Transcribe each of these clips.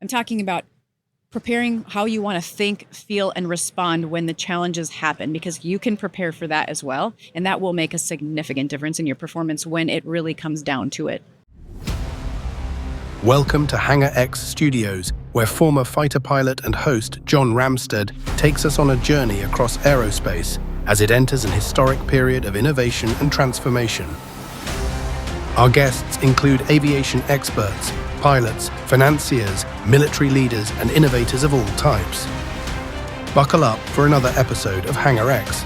I'm talking about preparing how you want to think, feel, and respond when the challenges happen, because you can prepare for that as well. And that will make a significant difference in your performance when it really comes down to it. Welcome to Hangar X Studios, where former fighter pilot and host John Ramstead takes us on a journey across aerospace as it enters an historic period of innovation and transformation. Our guests include aviation experts, pilots, financiers, military leaders, and innovators of all types. Buckle up for another episode of Hangar X.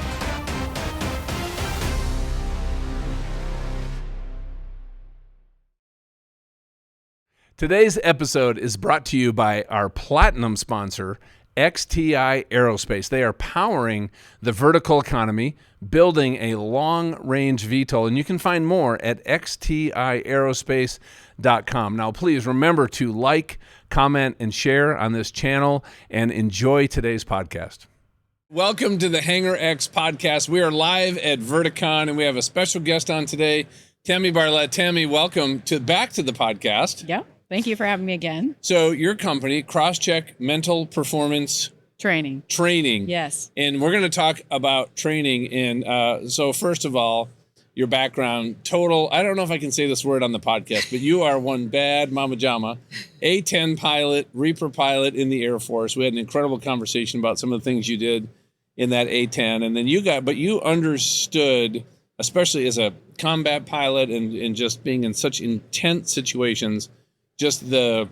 Today's episode is brought to you by our platinum sponsor, XTI Aerospace. They are powering the vertical economy, building a long-range VTOL, and you can find more at xtiaerospace.com. Now, please remember to like, comment, and share on this channel, and enjoy today's podcast. Welcome to the Hangar X podcast. We are live at Verticon, and we have a special guest on today, Tammy Barlette. Tammy, welcome back to the podcast. Yeah. Thank you for having me again. So your company, CROSSCHECK Mental Performance Training. Yes. And we're going to talk about training. And so first of all, your background, total, I don't know if I can say this word on the podcast, but you are one bad mama jama, A-10 pilot, Reaper pilot in the Air Force. We had an incredible conversation about some of the things you did in that A-10. And then you understood, especially as a combat pilot and just being in such intense situations, just the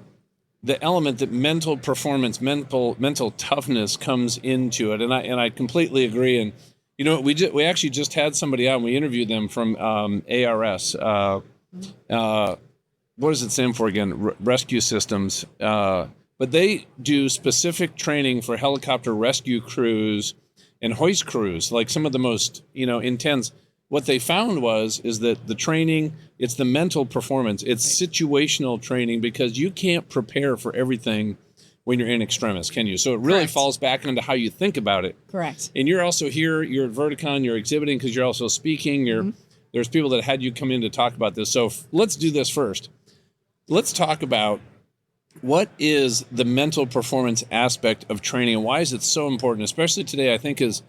element that mental performance, mental toughness comes into it, and I completely agree. And you know, we actually just had somebody on. We interviewed them from ARS. What does it stand for again? Rescue Systems. But they do specific training for helicopter rescue crews and hoist crews, like some of the most intense. What they found is that the training, it's the mental performance. It's situational training, because you can't prepare for everything when you're in extremis, can you? So it really falls back into how you think about it. Correct. And you're also here, you're at Verticon, you're exhibiting because you're also speaking. There's people that had you come in to talk about this. So let's do this first. Let's talk about what is the mental performance aspect of training and why is it so important, especially today, I think, is,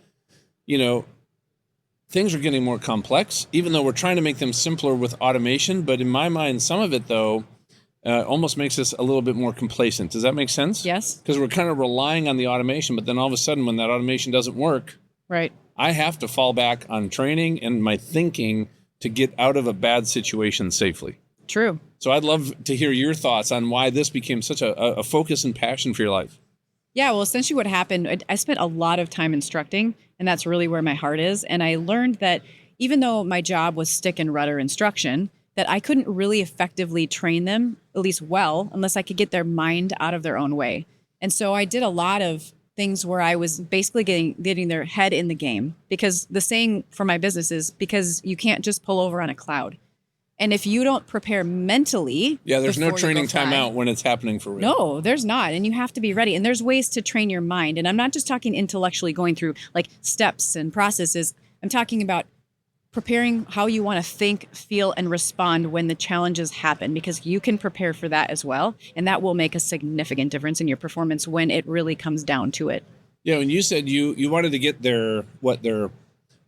things are getting more complex, even though we're trying to make them simpler with automation. But in my mind, some of it, though, almost makes us a little bit more complacent. Does that make sense? Yes. Because we're kind of relying on the automation, but then all of a sudden when that automation doesn't work, right, I have to fall back on training and my thinking to get out of a bad situation safely. True. So I'd love to hear your thoughts on why this became such a focus and passion for your life. Yeah, well, essentially what happened, I spent a lot of time instructing, and that's really where my heart is. And I learned that even though my job was stick and rudder instruction, that I couldn't really effectively train them, at least well, unless I could get their mind out of their own way. And so I did a lot of things where I was basically getting their head in the game, because the saying for my business is, because you can't just pull over on a cloud. And if you don't prepare mentally... Yeah, there's no training timeout when it's happening for real. No, there's not. And you have to be ready. And there's ways to train your mind. And I'm not just talking intellectually going through like steps and processes. I'm talking about preparing how you want to think, feel, and respond when the challenges happen, because you can prepare for that as well. And that will make a significant difference in your performance when it really comes down to it. Yeah, and you said you wanted to get their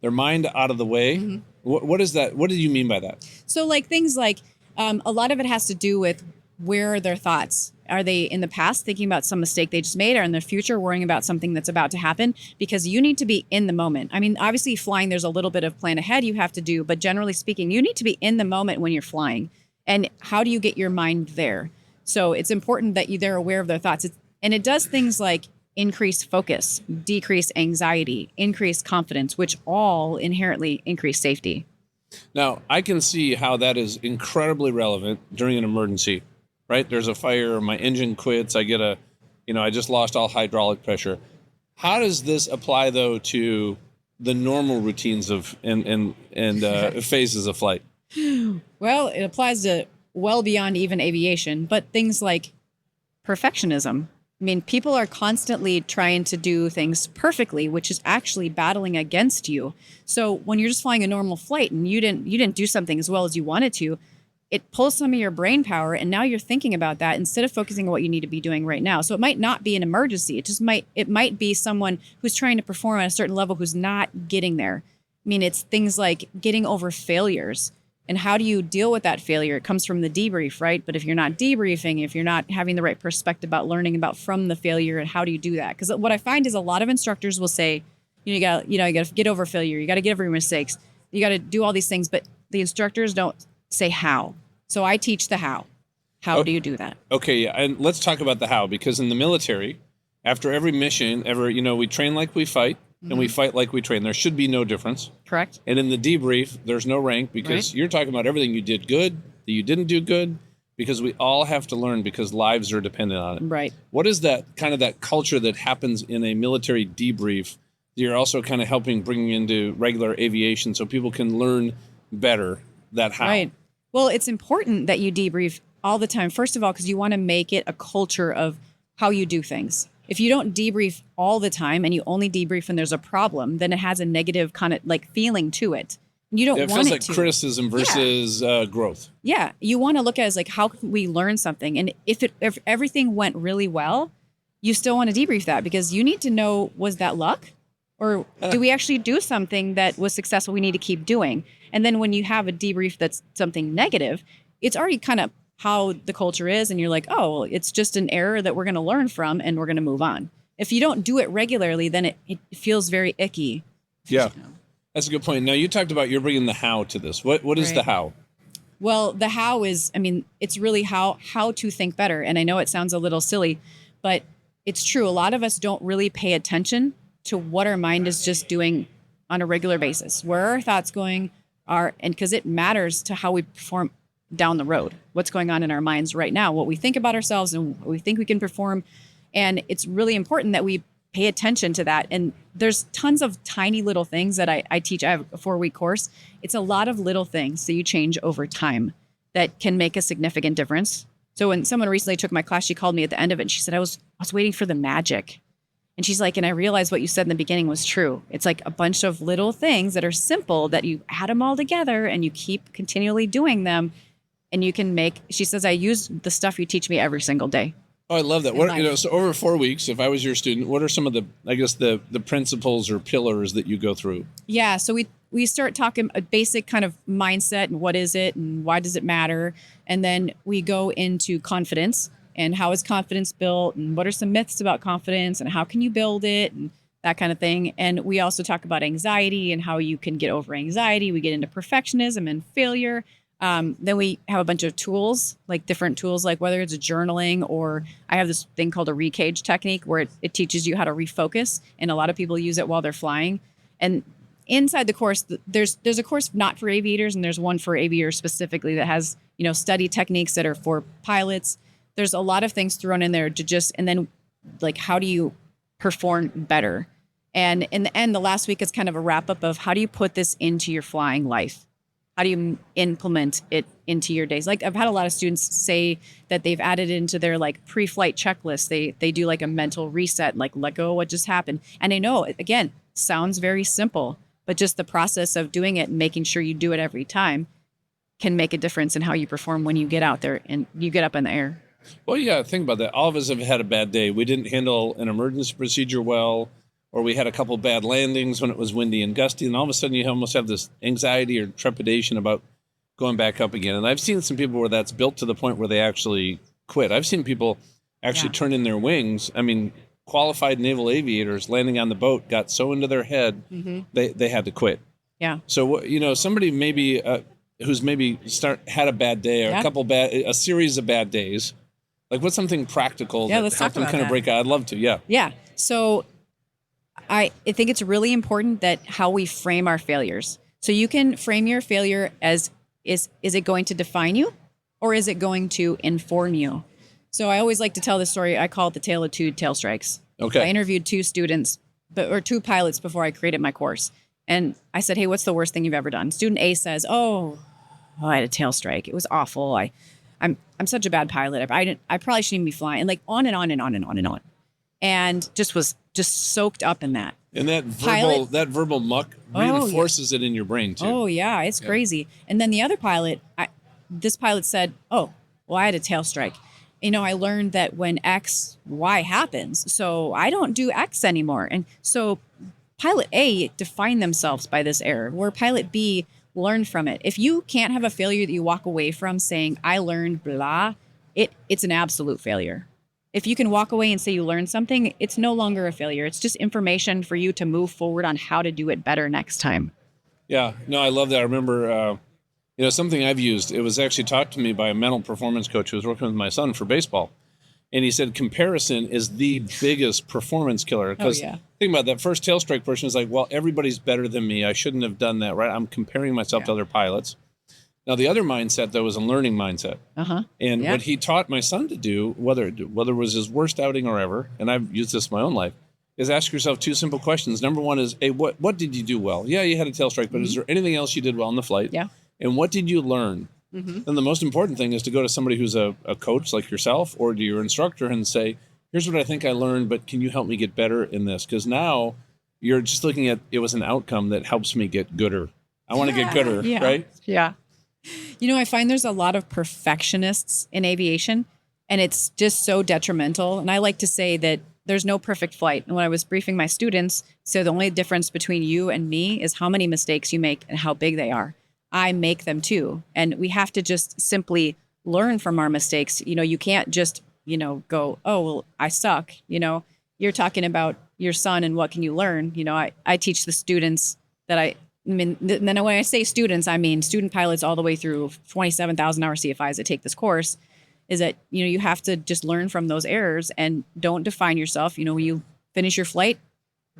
mind out of the way. Mm-hmm. What is that? What do you mean by that? So like things like a lot of it has to do with where are their thoughts? Are they in the past thinking about some mistake they just made, or in the future worrying about something that's about to happen? Because you need to be in the moment. I mean, obviously flying, there's a little bit of plan ahead you have to do, but generally speaking, you need to be in the moment when you're flying. And how do you get your mind there? So it's important that they're aware of their thoughts. And it does things like increase focus, decrease anxiety, increase confidence, which all inherently increase safety. Now, I can see how that is incredibly relevant during an emergency, right? There's a fire, my engine quits, I just lost all hydraulic pressure. How does this apply, though, to the normal routines of and phases of flight? Well, it applies to well beyond even aviation, but things like perfectionism. I mean, people are constantly trying to do things perfectly, which is actually battling against you. So when you're just flying a normal flight and you didn't do something as well as you wanted to, it pulls some of your brain power, and now you're thinking about that instead of focusing on what you need to be doing right now. So it might not be an emergency. It might be someone who's trying to perform at a certain level who's not getting there. I mean, it's things like getting over failures. And how do you deal with that failure? It comes from the debrief, right? But if you're not debriefing, if you're not having the right perspective about learning about from the failure, and how do you do that? Because what I find is a lot of instructors will say, you got to get over failure. You got to get over your mistakes. You got to do all these things, but the instructors don't say how. So I teach the how. How do you do that? Okay, yeah, and let's talk about the how, because in the military, after every mission, we train like we fight, and we fight like we train. There should be no difference. Correct. And in the debrief, there's no rank, because you're talking about everything you did good, that you didn't do good, because we all have to learn, because lives are dependent on it. Right. What is that culture that happens in a military debrief that you're also kind of helping bring into regular aviation so people can learn better that how? Right. Well, it's important that you debrief all the time. First of all, because you want to make it a culture of how you do things. If you don't debrief all the time and you only debrief when there's a problem, then it has a negative kind of like feeling to it. You don't want it to. It feels like criticism versus growth. Yeah. You want to look at it as like, how can we learn something? And if everything went really well, you still want to debrief that, because you need to know, was that luck? Or do we actually do something that was successful we need to keep doing? And then when you have a debrief that's something negative, it's already kind of how the culture is, and you're like, oh, well, it's just an error that we're going to learn from, and we're going to move on. If you don't do it regularly, then it feels very icky. Yeah, that's a good point. Now, you talked about you're bringing the how to this. What is the how? Well, the how is, it's really how to think better. And I know it sounds a little silly, but it's true. A lot of us don't really pay attention to what our mind is just doing on a regular basis, where our thoughts going are, and because it matters to how we perform down the road, what's going on in our minds right now, what we think about ourselves and what we think we can perform. And it's really important that we pay attention to that. And there's tons of tiny little things that I teach. I have a 4-week course. It's a lot of little things that you change over time that can make a significant difference. So when someone recently took my class, she called me at the end of it and she said, I was waiting for the magic. And she's like, and I realized what you said in the beginning was true. It's like a bunch of little things that are simple that you add them all together and you keep continually doing them. And you can make, she says, I use the stuff you teach me every single day. Oh, I love that. So over 4 weeks, if I was your student, what are some of the principles or pillars that you go through? Yeah. So we start talking a basic kind of mindset and what is it and why does it matter? And then we go into confidence and how is confidence built and what are some myths about confidence and how can you build it and that kind of thing. And we also talk about anxiety and how you can get over anxiety. We get into perfectionism and failure. Then we have a bunch of tools, like different tools, like whether it's journaling or I have this thing called a recage technique where it teaches you how to refocus. And a lot of people use it while they're flying. And inside the course, there's a course not for aviators and there's one for aviators specifically that has, study techniques that are for pilots. There's a lot of things thrown in there and then like, how do you perform better? And in the end, the last week is kind of a wrap up of how do you put this into your flying life? How do you implement it into your days? Like I've had a lot of students say that they've added it into their like pre-flight checklist. They do like a mental reset, like let go of what just happened. And I know, again, sounds very simple, but just the process of doing it and making sure you do it every time can make a difference in how you perform when you get out there and you get up in the air. Well, you got to think about that. All of us have had a bad day. We didn't handle an emergency procedure well, or we had a couple bad landings when it was windy and gusty, and all of a sudden you almost have this anxiety or trepidation about going back up again. And I've seen some people where that's built to the point where they actually quit. I've seen people actually turn in their wings. Qualified naval aviators landing on the boat got so into their head, they had to quit. Yeah. So, somebody maybe who's maybe had a bad day or a series of bad days, like what's something practical that helped them kind of break out? I'd love to. Yeah. Yeah. So I think it's really important that how we frame our failures. So you can frame your failure as, is it going to define you or is it going to inform you? So I always like to tell this story. I call it the tale of two tail strikes. Okay. I interviewed two pilots before I created my course. And I said, hey, what's the worst thing you've ever done? Student A says, oh, I had a tail strike. It was awful. I'm such a bad pilot. I probably shouldn't even be flying. And like on and on and on and on and on. And was soaked up in that. And that verbal muck reinforces it in your brain too. Oh yeah, it's crazy. And then the other pilot, this pilot said, oh, well, I had a tail strike. I learned that when X, Y happens, so I don't do X anymore. And so pilot A defined themselves by this error, where pilot B learned from it. If you can't have a failure that you walk away from saying, I learned blah, it's an absolute failure. If you can walk away and say you learned something, it's no longer a failure. It's just information for you to move forward on how to do it better next time. Yeah, no, I love that. I remember, something I've used, it was actually taught to me by a mental performance coach who was working with my son for baseball. And he said comparison is the biggest performance killer. Because think about that first tail strike person is like, well, everybody's better than me. I shouldn't have done that, right? I'm comparing myself to other pilots. Now, the other mindset, though, is a learning mindset. And what he taught my son to do, whether it was his worst outing or ever, and I've used this in my own life, is ask yourself two simple questions. Number one is, hey, what did you do well? Yeah, you had a tail strike, but is there anything else you did well in the flight? Yeah. And what did you learn? And the most important thing is to go to somebody who's a coach like yourself or to your instructor and say, here's what I think I learned, but can you help me get better in this? Because now you're just looking at it was an outcome that helps me get gooder. I want to get gooder, right? Yeah. I find there's a lot of perfectionists in aviation, and it's just so detrimental. And I like to say that there's no perfect flight. And when I was briefing my students, so the only difference between you and me is how many mistakes you make and how big they are. I make them too. And we have to just simply learn from our mistakes. You can't just, go, oh, well, I suck. You're talking about your son and what can you learn? I teach the students that then when I say students, I mean student pilots all the way through 27,000 hour CFIs that take this course, is that, you have to just learn from those errors and don't define yourself. When you finish your flight,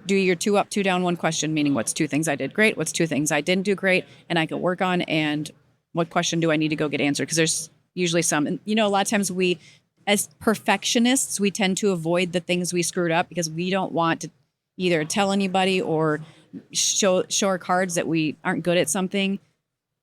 do your 2 up, 2 down, 1 question, meaning what's 2 things I did great, what's 2 things I didn't do great, and I could work on, and what question do I need to go get answered? Because there's usually some. And, a lot of times we, as perfectionists, we tend to avoid the things we screwed up because we don't want to either tell anybody or show our cards that we aren't good at something.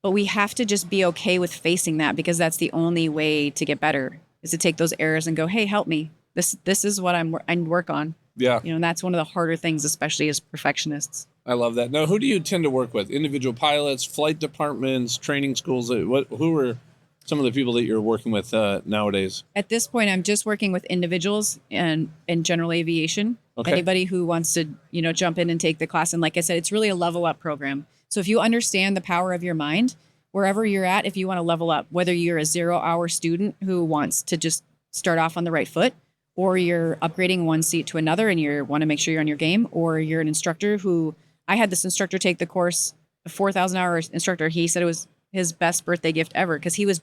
But we have to just be okay with facing that, because that's the only way to get better, is to take those errors and go, hey, help me. This is what I work on. Yeah. And that's one of the harder things, especially as perfectionists. I love that. Now, who do you tend to work with? Individual pilots, flight departments, training schools? Who are some of the people that you're working with nowadays? At this point, I'm just working with individuals and in general aviation. Okay. Anybody who wants to, jump in and take the class. And like I said, it's really a level up program. So if you understand the power of your mind, wherever you're at, if you want to level up, whether you're a 0-hour student who wants to just start off on the right foot, or you're upgrading one seat to another and you want to make sure you're on your game, or you're an instructor who, I had this instructor take the course, a 4,000 hour instructor. He said it was his best birthday gift ever because he was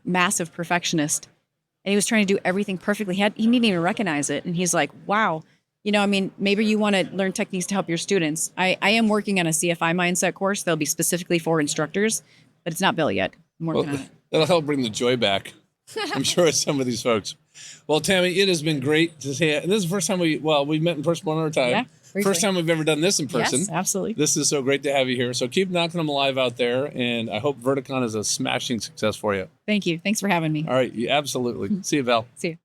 massive perfectionist and he was trying to do everything perfectly. He didn't even recognize it. And he's like, wow, maybe you want to learn techniques to help your students. I am working on a CFI mindset course. That'll be specifically for instructors, but it's not built yet. I'm working on it. That'll help bring the joy back, I'm sure, with some of these folks. Well, Tammy, it has been great to see you. And this is the first time we met in person one other time. Yeah, first time we've ever done this in person. Yes, absolutely. This is so great to have you here. So keep knocking them alive out there. And I hope Verticon is a smashing success for you. Thank you. Thanks for having me. All right. Absolutely. See you, Val. See you.